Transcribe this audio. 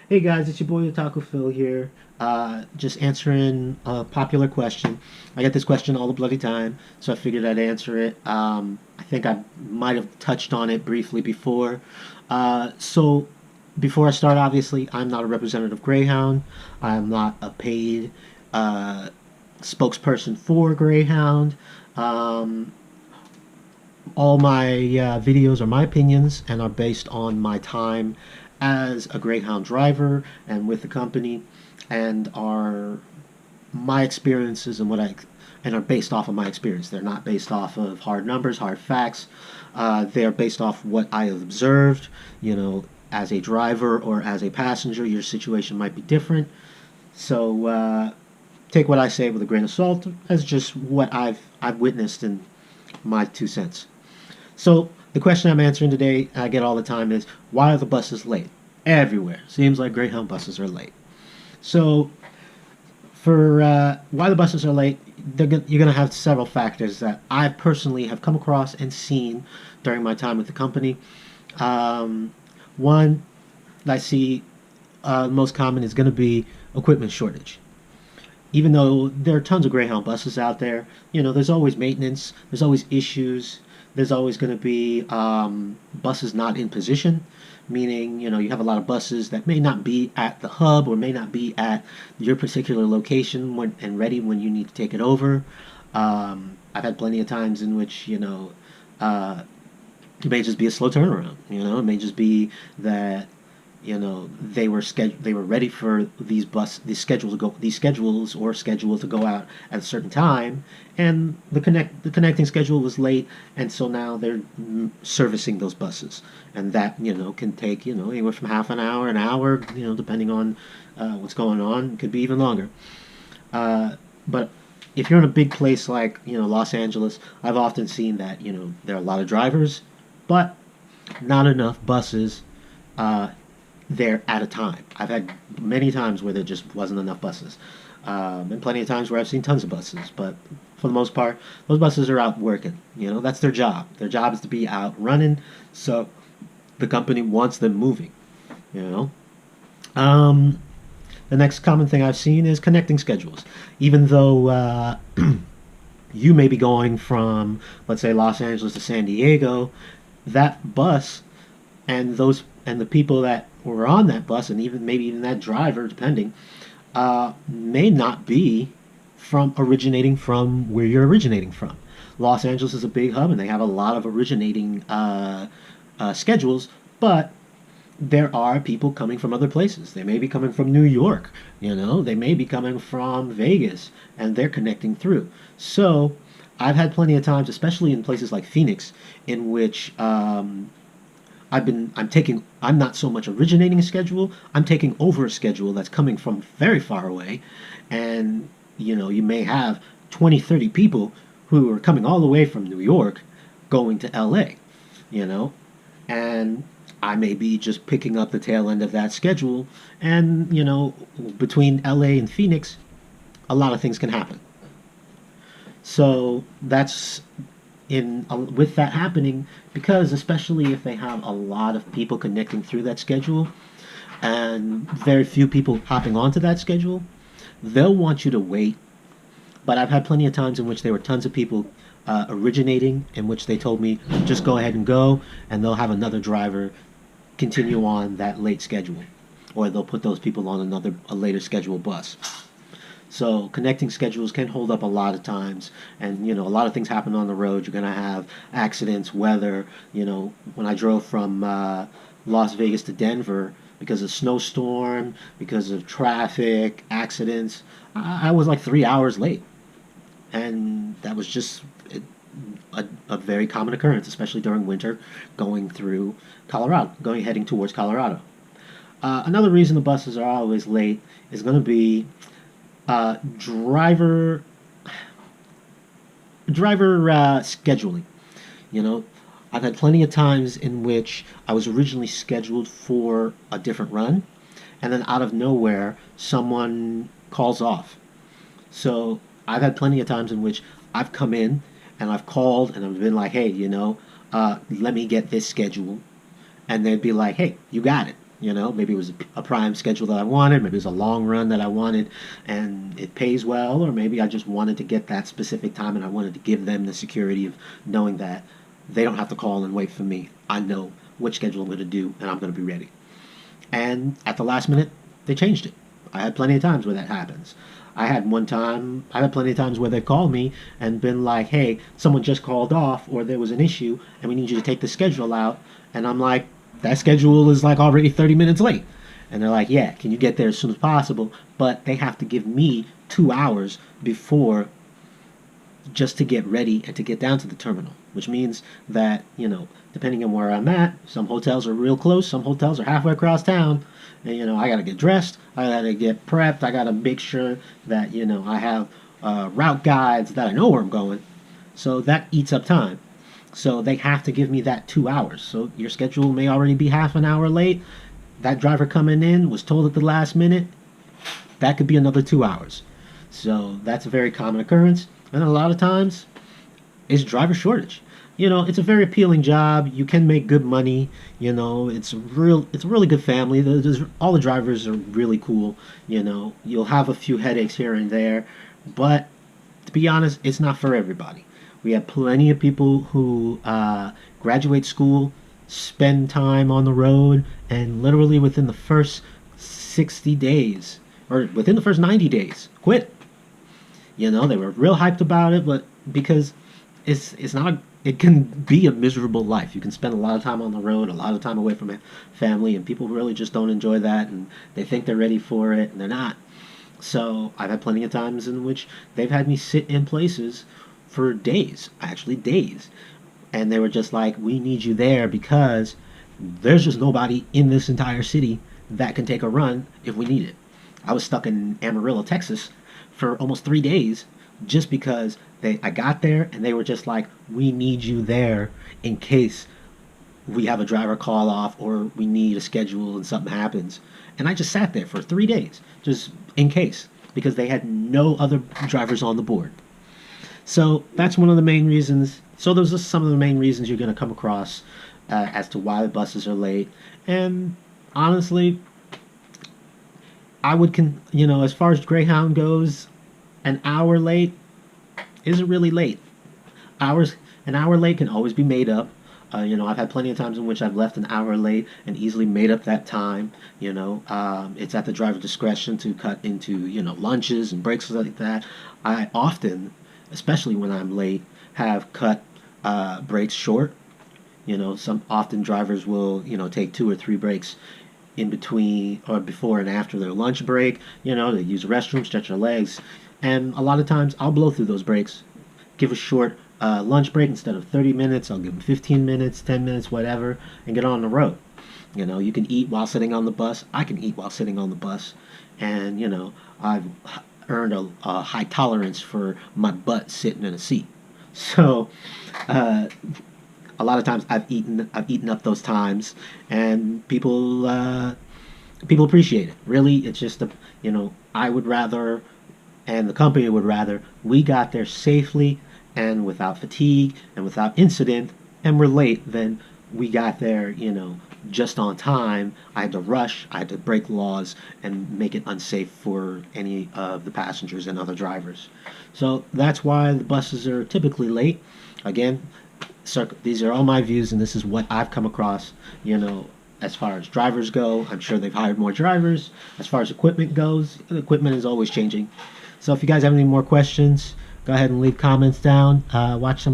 Hey guys, it's your boy Otaku Phil here. Just answering a popular question. I get this question all the bloody time, so I figured I'd answer it. I think I might have touched on it briefly before. So before I start, obviously, I'm not a representative of Greyhound. I'm not a paid uh, spokesperson for Greyhound. Um, all my videos are my opinions and are based on my time as a Greyhound driver and with the company, and are my experiences and are based off of my experience. They're not based off of hard numbers, hard facts. They are based off what I have observed. As a driver or as a passenger, your situation might be different. So take what I say with a grain of salt as just what I've witnessed in my 2 cents. So the question I'm answering today, I get all the time, is why are the buses late? Everywhere. Seems like Greyhound buses are late. So for why the buses are late, you're going to have several factors that I personally have come across and seen during my time with the company. Um, One I see most common is going to be equipment shortage. Even though there are tons of Greyhound buses out there, there's always maintenance, there's always issues, there's always going to be buses not in position, meaning, you have a lot of buses that may not be at the hub or may not be at your particular location and ready when you need to take it over. I've had plenty of times in which, uh, it may just be a slow turnaround. It may just be that they were ready for these schedules or schedule to go out at a certain time, and the connecting schedule was late, and so now they're servicing those buses, and that can take anywhere from half an hour, depending on what's going on. It could be even longer. But if you're in a big place like Los Angeles, I've often seen that there are a lot of drivers, but not enough buses uh, there at a time. I've had many times where there just wasn't enough buses, and plenty of times where I've seen tons of buses. But for the most part, those buses are out working. That's their job. Their job is to be out running, so the company wants them moving. You know. Um, the next common thing I've seen is connecting schedules. Even though you may be going from, let's say, Los Angeles to San Diego, that bus and the people that were on that bus, and even maybe even that driver, depending, may not be from originating from where you're originating from. Los Angeles is a big hub, and they have a lot of originating schedules, but there are people coming from other places. They may be coming from New York, they may be coming from Vegas, and they're connecting through. So I've had plenty of times, especially in places like Phoenix, in which I'm not so much originating a schedule, I'm taking over a schedule that's coming from very far away, and you may have 20, 30 people who are coming all the way from New York going to LA, you know, and I may be just picking up the tail end of that schedule, and between LA and Phoenix, a lot of things can happen. So that's in with that happening, because especially if they have a lot of people connecting through that schedule and very few people hopping onto that schedule, they'll want you to wait. But I've had plenty of times in which there were tons of people originating, in which they told me just go ahead and go, and they'll have another driver continue on that late schedule, or they'll put those people on a later scheduled bus. So connecting schedules can hold up a lot of times, and a lot of things happen on the road. You're gonna have accidents, weather. When I drove from Las Vegas to Denver, because of snowstorm, because of traffic, accidents, I was like 3 hours late, and that was just a very common occurrence, especially during winter, going through Colorado, heading towards Colorado. Another reason the buses are always late is going to be driver scheduling. You know, I've had plenty of times in which I was originally scheduled for a different run, and then out of nowhere, someone calls off. So I've had plenty of times in which I've come in and I've called and I've been like, hey, let me get this schedule, and they'd be like, hey, you got it. You know, maybe it was a prime schedule that I wanted, maybe it was a long run that I wanted, and it pays well, or maybe I just wanted to get that specific time and I wanted to give them the security of knowing that they don't have to call and wait for me. I know which schedule I'm going to do, and I'm going to be ready. And at the last minute, they changed it. I had plenty of times where that happens. I had plenty of times where they called me and been like, hey, someone just called off, or there was an issue, and we need you to take the schedule out. And I'm like, that schedule is like already 30 minutes late. And they're like, yeah, can you get there as soon as possible? But they have to give me 2 hours before, just to get ready and to get down to the terminal, which means that, depending on where I'm at, some hotels are real close, some hotels are halfway across town, and, I got to get dressed, I got to get prepped, I got to make sure that, I have route guides, that I know where I'm going. So that eats up time. So they have to give me that 2 hours. So your schedule may already be half an hour late. That driver coming in was told at the last minute. That could be another 2 hours. So that's a very common occurrence. And a lot of times, it's driver shortage. It's a very appealing job. You can make good money. It's a really good family. All the drivers are really cool. You'll have a few headaches here and there, but to be honest, it's not for everybody. We have plenty of people who graduate school, spend time on the road, and literally within the first 60 days, or within the first 90 days, quit. They were real hyped about it, but because it's not it can be a miserable life. You can spend a lot of time on the road, a lot of time away from family, and people really just don't enjoy that, and they think they're ready for it, and they're not. So I've had plenty of times in which they've had me sit in places for days, actually days, and they were just like, we need you there because there's just nobody in this entire city that can take a run if we need it. I was stuck in Amarillo, Texas for almost 3 days just because I got there and they were just like, we need you there in case we have a driver call off or we need a schedule and something happens. And I just sat there for 3 days just in case, because they had no other drivers on the board. So that's one of the main reasons. So those are some of the main reasons you're going to come across as to why the buses are late. And honestly, as far as Greyhound goes, an hour late isn't really late. An hour late can always be made up. I've had plenty of times in which I've left an hour late and easily made up that time. It's at the driver's discretion to cut into, lunches and breaks like that. I often, especially when I'm late, have cut breaks short. Some often drivers will, take 2 or 3 breaks in between or before and after their lunch break. They use the restroom, stretch their legs. And a lot of times I'll blow through those breaks, give a short lunch break. Instead of 30 minutes, I'll give them 15 minutes, 10 minutes, whatever, and get on the road. You can eat while sitting on the bus. I can eat while sitting on the bus. And, I've earned a high tolerance for my butt sitting in a seat. So, a lot of times I've eaten up those times, and people appreciate it. Really, it's just I would rather, and the company would rather, we got there safely and without fatigue and without incident, and we're late, than we got there, just on time. I had to rush, I had to break laws and make it unsafe for any of the passengers and other drivers. So that's why the buses are typically late. Again, these are all my views, and this is what I've come across. As far as drivers go, I'm sure they've hired more drivers. As far as equipment goes, the equipment is always changing. So if you guys have any more questions, go ahead and leave comments down. Watch some of my